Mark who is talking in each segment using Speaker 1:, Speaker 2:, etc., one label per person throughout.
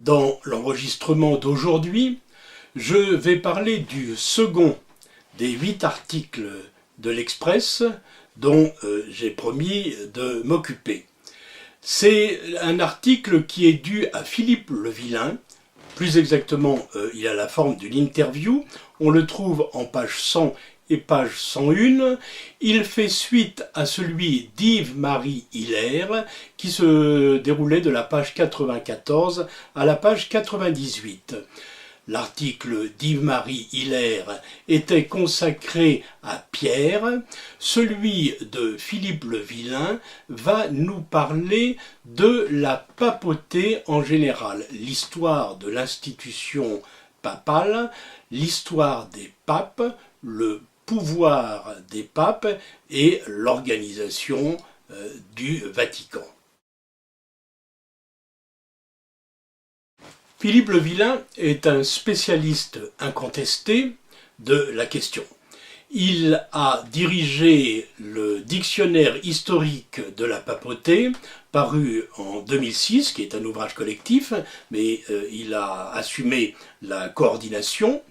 Speaker 1: Dans l'enregistrement d'aujourd'hui, je vais parler du second des 8 articles de l'Express dont j'ai promis de m'occuper. C'est un article qui est dû à Philippe Levillain. Plus exactement, il a la forme d'une interview. On le trouve en page 100 et page 101. Il fait suite à celui d'Yves-Marie Hilaire qui se déroulait de la page 94 à la page 98. L'article d'Yves-Marie Hilaire était consacré à Pierre. Celui de Philippe Levillain va nous parler de la papauté en général, l'histoire de l'institution papale, l'histoire des papes, le pouvoir des papes et l'organisation du Vatican. Philippe Levillain est un spécialiste incontesté de la question. Il a dirigé le dictionnaire historique de la papauté, paru en 2006, qui est un ouvrage collectif, mais il a assumé la coordination,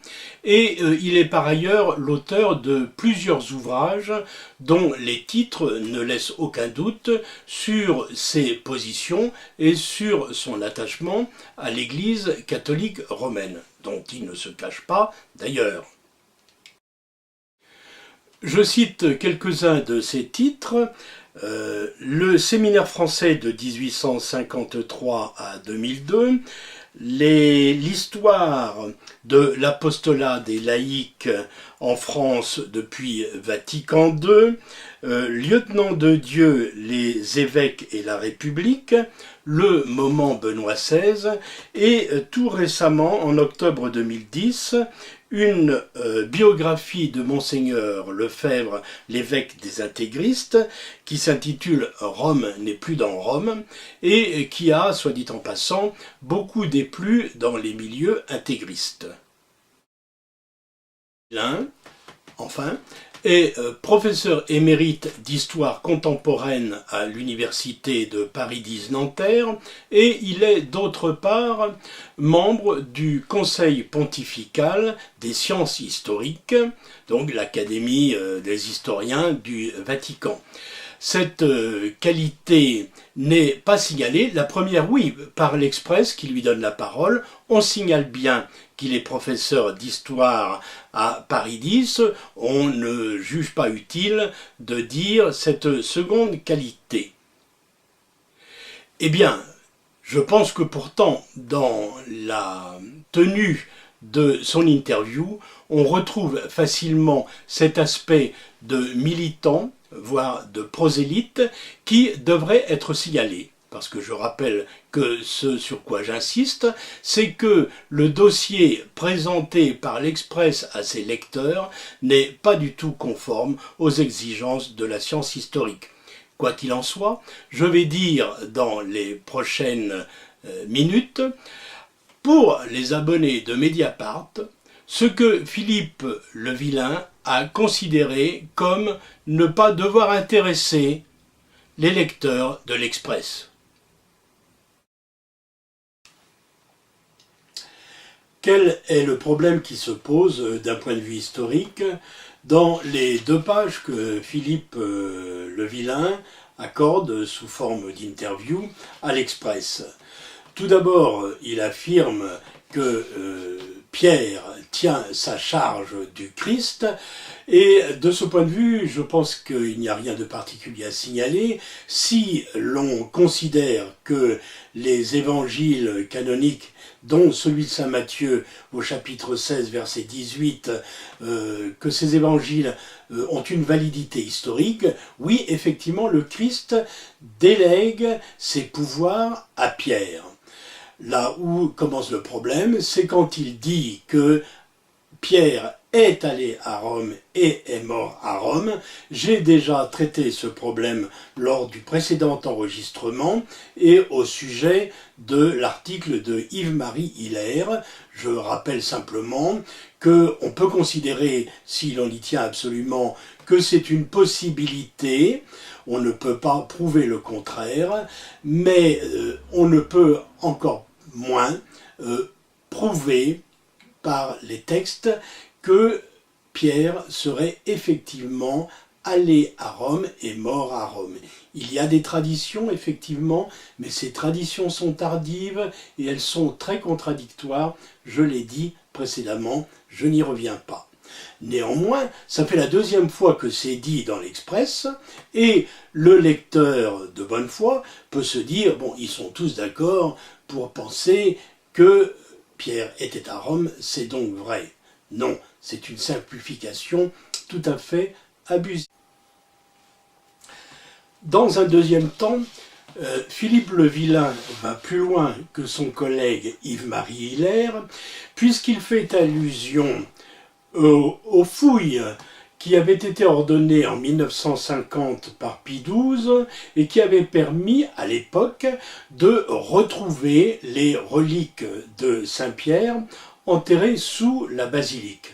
Speaker 1: et il est par ailleurs l'auteur de plusieurs ouvrages dont les titres ne laissent aucun doute sur ses positions et sur son attachement à l'Église catholique romaine, dont il ne se cache pas d'ailleurs. Je cite quelques-uns de ces titres. Le séminaire français de 1853 à 2002, l'histoire de l'apostolat des laïcs en France depuis Vatican II, lieutenant de Dieu, les évêques et la République, le moment Benoît XVI, et tout récemment, en octobre 2010, une biographie de Monseigneur Lefebvre, l'évêque des intégristes, qui s'intitule « Rome n'est plus dans Rome » et qui a, soit dit en passant, beaucoup déplu dans les milieux intégristes. L'un, enfin, est professeur émérite d'histoire contemporaine à l'université de Paris X Nanterre et il est d'autre part membre du Conseil pontifical des sciences historiques, donc l'Académie des historiens du Vatican. Cette qualité n'est pas signalée. La première, oui, par l'Express qui lui donne la parole. On signale bien qu'il est professeur d'histoire à Paris X. On ne juge pas utile de dire cette seconde qualité. Eh bien, je pense que pourtant, dans la tenue de son interview, on retrouve facilement cet aspect de militant, voire de prosélyte, qui devrait être signalé. Parce que je rappelle que ce sur quoi j'insiste, c'est que le dossier présenté par l'Express à ses lecteurs n'est pas du tout conforme aux exigences de la science historique. Quoi qu'il en soit, je vais dire dans les prochaines minutes, pour les abonnés de Mediapart, ce que Philippe Levillain a considéré comme ne pas devoir intéresser les lecteurs de l'Express. Quel est le problème qui se pose d'un point de vue historique dans les 2 pages que Philippe Levillain accorde sous forme d'interview à l'Express? Tout d'abord, il affirme que Pierre tient sa charge du Christ, et de ce point de vue, je pense qu'il n'y a rien de particulier à signaler. Si l'on considère que les évangiles canoniques, dont celui de saint Matthieu au chapitre 16, verset 18, que ces évangiles ont une validité historique, oui, effectivement, le Christ délègue ses pouvoirs à Pierre. Là où commence le problème, c'est quand il dit que Pierre est allé à Rome et est mort à Rome. J'ai déjà traité ce problème lors du précédent enregistrement et au sujet de l'article de Yves-Marie Hilaire. Je rappelle simplement qu'on peut considérer, si l'on y tient absolument, que c'est une possibilité. On ne peut pas prouver le contraire, mais on ne peut encore moins prouver par les textes que Pierre serait effectivement allé à Rome et mort à Rome. Il y a des traditions, effectivement, mais ces traditions sont tardives et elles sont très contradictoires. Je l'ai dit précédemment, je n'y reviens pas. Néanmoins, ça fait la deuxième fois que c'est dit dans l'Express, et le lecteur de bonne foi peut se dire, bon, ils sont tous d'accord pour penser que Pierre était à Rome, c'est donc vrai. Non, c'est une simplification tout à fait abusive. Dans un deuxième temps, Philippe le Vilain va plus loin que son collègue Yves-Marie Hilaire, puisqu'il fait allusion aux fouilles qui avaient été ordonnées en 1950 par Pie XII et qui avaient permis à l'époque de retrouver les reliques de Saint-Pierre enterrées sous la basilique.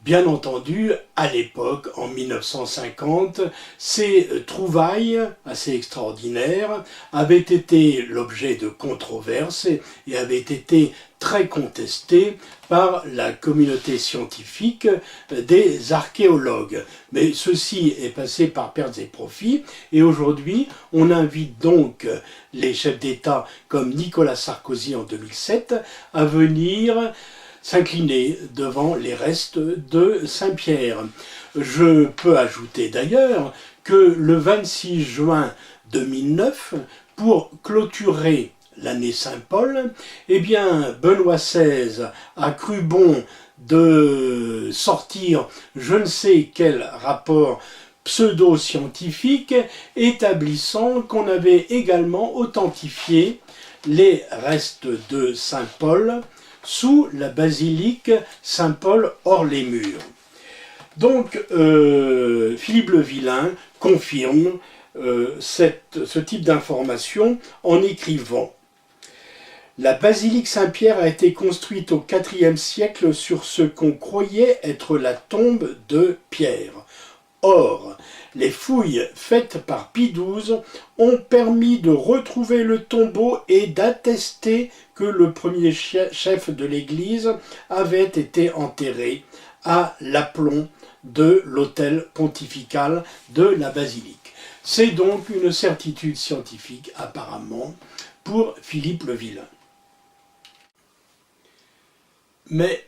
Speaker 1: Bien entendu, à l'époque, en 1950, ces trouvailles assez extraordinaires avaient été l'objet de controverses et avaient été très contestées par la communauté scientifique des archéologues. Mais ceci est passé par pertes et profits, et aujourd'hui, on invite donc les chefs d'État comme Nicolas Sarkozy en 2007 à venir s'incliner devant les restes de Saint-Pierre. Je peux ajouter d'ailleurs que le 26 juin 2009, pour clôturer l'année Saint-Paul, eh bien, Benoît XVI a cru bon de sortir je ne sais quel rapport pseudo-scientifique établissant qu'on avait également authentifié les restes de Saint-Paul sous la basilique Saint-Paul hors les murs. Donc Philippe le Vilain confirme ce type d'information en écrivant « La basilique Saint-Pierre a été construite au IVe siècle sur ce qu'on croyait être la tombe de Pierre. Or, les fouilles faites par Pie XII ont permis de retrouver le tombeau et d'attester que le premier chef de l'Église avait été enterré à l'aplomb de l'autel pontifical de la basilique. » C'est donc une certitude scientifique, apparemment, pour Philippe le Vilain. Mais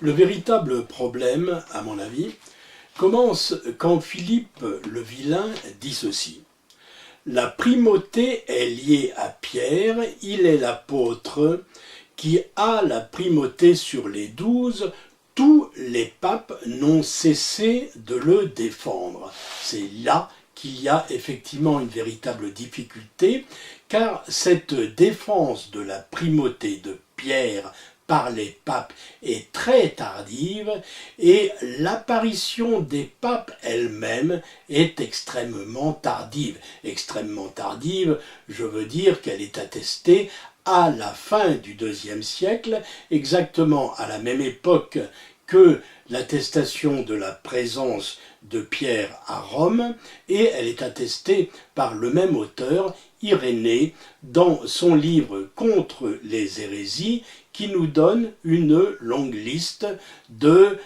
Speaker 1: le véritable problème, à mon avis, commence quand Philippe le Vilain dit ceci. La primauté est liée à Pierre, il est l'apôtre qui a la primauté sur les 12, tous les papes n'ont cessé de le défendre. C'est là qu'il y a effectivement une véritable difficulté, car cette défense de la primauté de Pierre par les papes est très tardive et l'apparition des papes elle-même est extrêmement tardive. Extrêmement tardive, je veux dire qu'elle est attestée à la fin du IIe siècle, exactement à la même époque que l'attestation de la présence de Pierre à Rome, et elle est attestée par le même auteur, Irénée, dans son livre Contre les hérésies, qui nous donne une longue liste de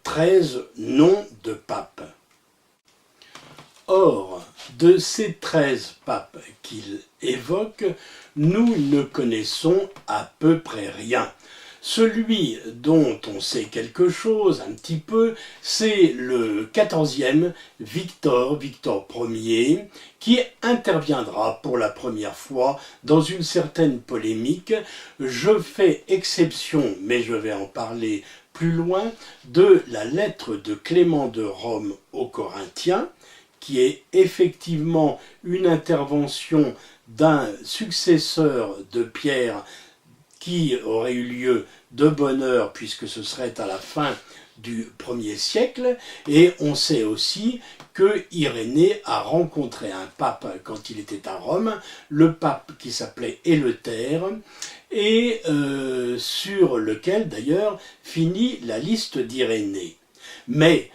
Speaker 1: 13 noms de papes. Or, de ces 13 papes qu'il évoque, nous ne connaissons à peu près rien. Celui dont on sait quelque chose, un petit peu, c'est le 14e Victor Ier, qui interviendra pour la première fois dans une certaine polémique. Je fais exception, mais je vais en parler plus loin, de la lettre de Clément de Rome aux Corinthiens, qui est effectivement une intervention d'un successeur de Pierre qui aurait eu lieu de bonne heure puisque ce serait à la fin du 1er siècle, et on sait aussi que Irénée a rencontré un pape quand il était à Rome, le pape qui s'appelait Éleuthère, et sur lequel d'ailleurs finit la liste d'Irénée. Mais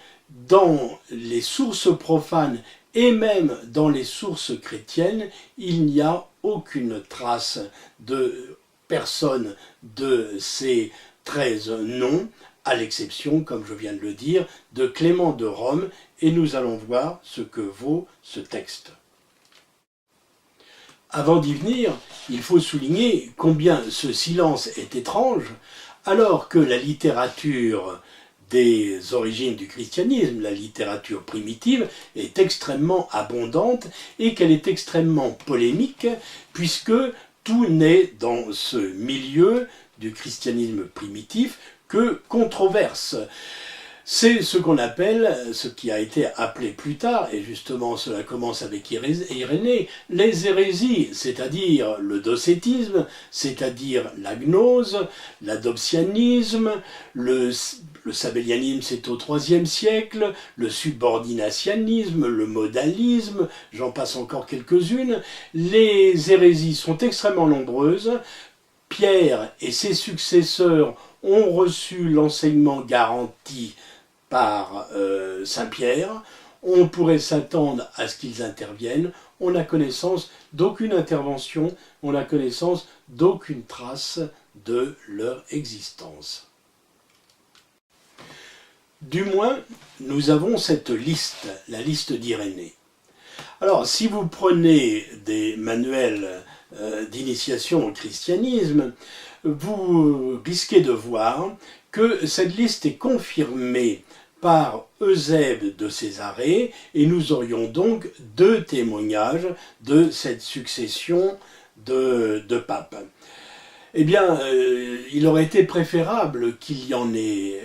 Speaker 1: dans les sources profanes et même dans les sources chrétiennes, il n'y a aucune trace de personne de ces 13 noms, à l'exception, comme je viens de le dire, de Clément de Rome, et nous allons voir ce que vaut ce texte. Avant d'y venir, il faut souligner combien ce silence est étrange, alors que la littérature des origines du christianisme, la littérature primitive, est extrêmement abondante et qu'elle est extrêmement polémique, puisque tout n'est dans ce milieu du christianisme primitif que controverse. C'est ce qu'on appelle, ce qui a été appelé plus tard, et justement cela commence avec Irénée, les hérésies, c'est-à-dire le docétisme, c'est-à-dire la gnose, l'adoptianisme, le sabellianisme c'est au IIIe siècle, le subordinationnisme, le modalisme, j'en passe encore quelques-unes. Les hérésies sont extrêmement nombreuses. Pierre et ses successeurs ont reçu l'enseignement garanti par Saint Pierre. On pourrait s'attendre à ce qu'ils interviennent. On n'a connaissance d'aucune intervention, on n'a connaissance d'aucune trace de leur existence. Du moins, nous avons cette liste, la liste d'Irénée. Alors, si vous prenez des manuels d'initiation au christianisme, vous risquez de voir que cette liste est confirmée par Eusèbe de Césarée, et nous aurions donc 2 témoignages de cette succession de papes. Eh bien, il aurait été préférable qu'il y en ait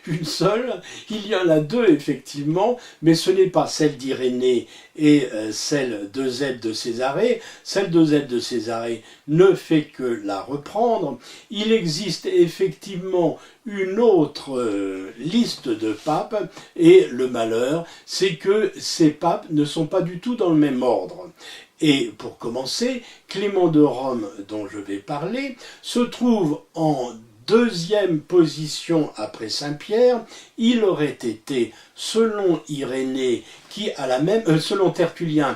Speaker 1: une seule. Il y en a 2, effectivement, mais ce n'est pas celle d'Irénée et celle d'Eusèbe de Césarée. Celle d'Eusèbe de Césarée ne fait que la reprendre. Il existe effectivement une autre liste de papes, et le malheur, c'est que ces papes ne sont pas du tout dans le même ordre. Et pour commencer, Clément de Rome, dont je vais parler, se trouve en 2e position après Saint-Pierre. Il aurait été, selon Irénée, selon Tertullien,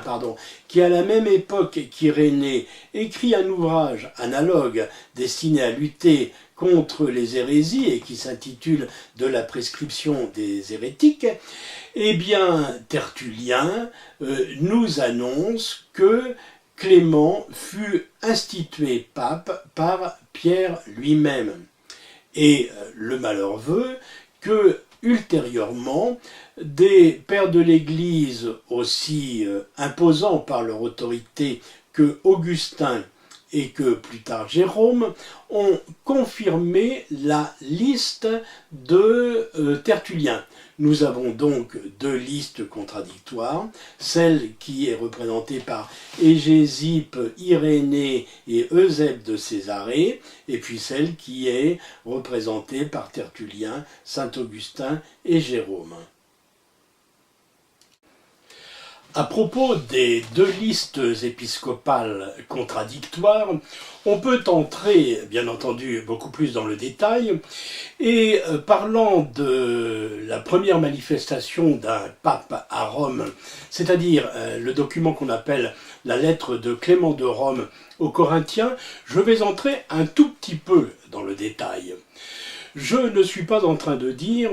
Speaker 1: qui à la même époque qu'Irénée écrit un ouvrage analogue destiné à lutter contre les hérésies et qui s'intitule « De la prescription des hérétiques », eh bien, Tertullien nous annonce que Clément fut institué pape par Pierre lui-même. Et le malheur veut que, ultérieurement, des pères de l'Église aussi imposants par leur autorité que Augustin et que plus tard Jérôme, ont confirmé la liste de Tertullien. Nous avons donc 2 listes contradictoires, celle qui est représentée par Hégésippe, Irénée et Eusèbe de Césarée, et puis celle qui est représentée par Tertullien, Saint-Augustin et Jérôme. À propos des 2 listes épiscopales contradictoires, on peut entrer, bien entendu, beaucoup plus dans le détail, et parlant de la première manifestation d'un pape à Rome, c'est-à-dire le document qu'on appelle la lettre de Clément de Rome aux Corinthiens, je vais entrer un tout petit peu dans le détail. Je ne suis pas en train de dire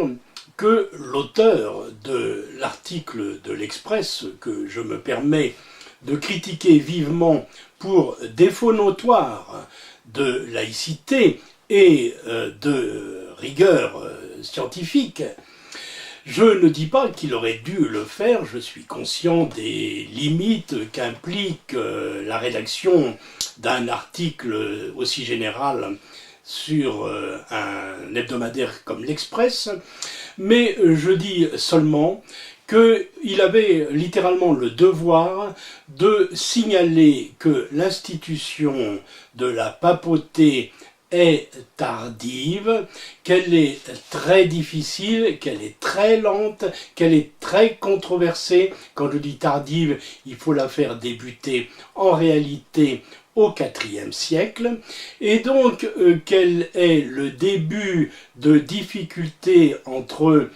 Speaker 1: que l'auteur de l'article de l'Express, que je me permets de critiquer vivement pour défaut notoire de laïcité et de rigueur scientifique, je ne dis pas qu'il aurait dû le faire, je suis conscient des limites qu'implique la rédaction d'un article aussi général sur un hebdomadaire comme l'Express, mais je dis seulement qu'il avait littéralement le devoir de signaler que l'institution de la papauté est tardive, qu'elle est très difficile, qu'elle est très lente, qu'elle est très controversée. Quand je dis tardive, il faut la faire débuter en réalité au IVe siècle, et donc quel est le début de difficultés entre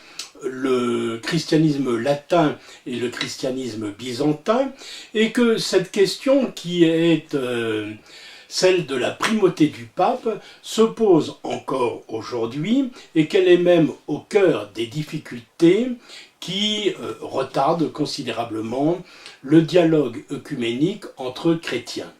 Speaker 1: le christianisme latin et le christianisme byzantin, et que cette question qui est celle de la primauté du pape se pose encore aujourd'hui, et qu'elle est même au cœur des difficultés qui retardent considérablement le dialogue œcuménique entre chrétiens.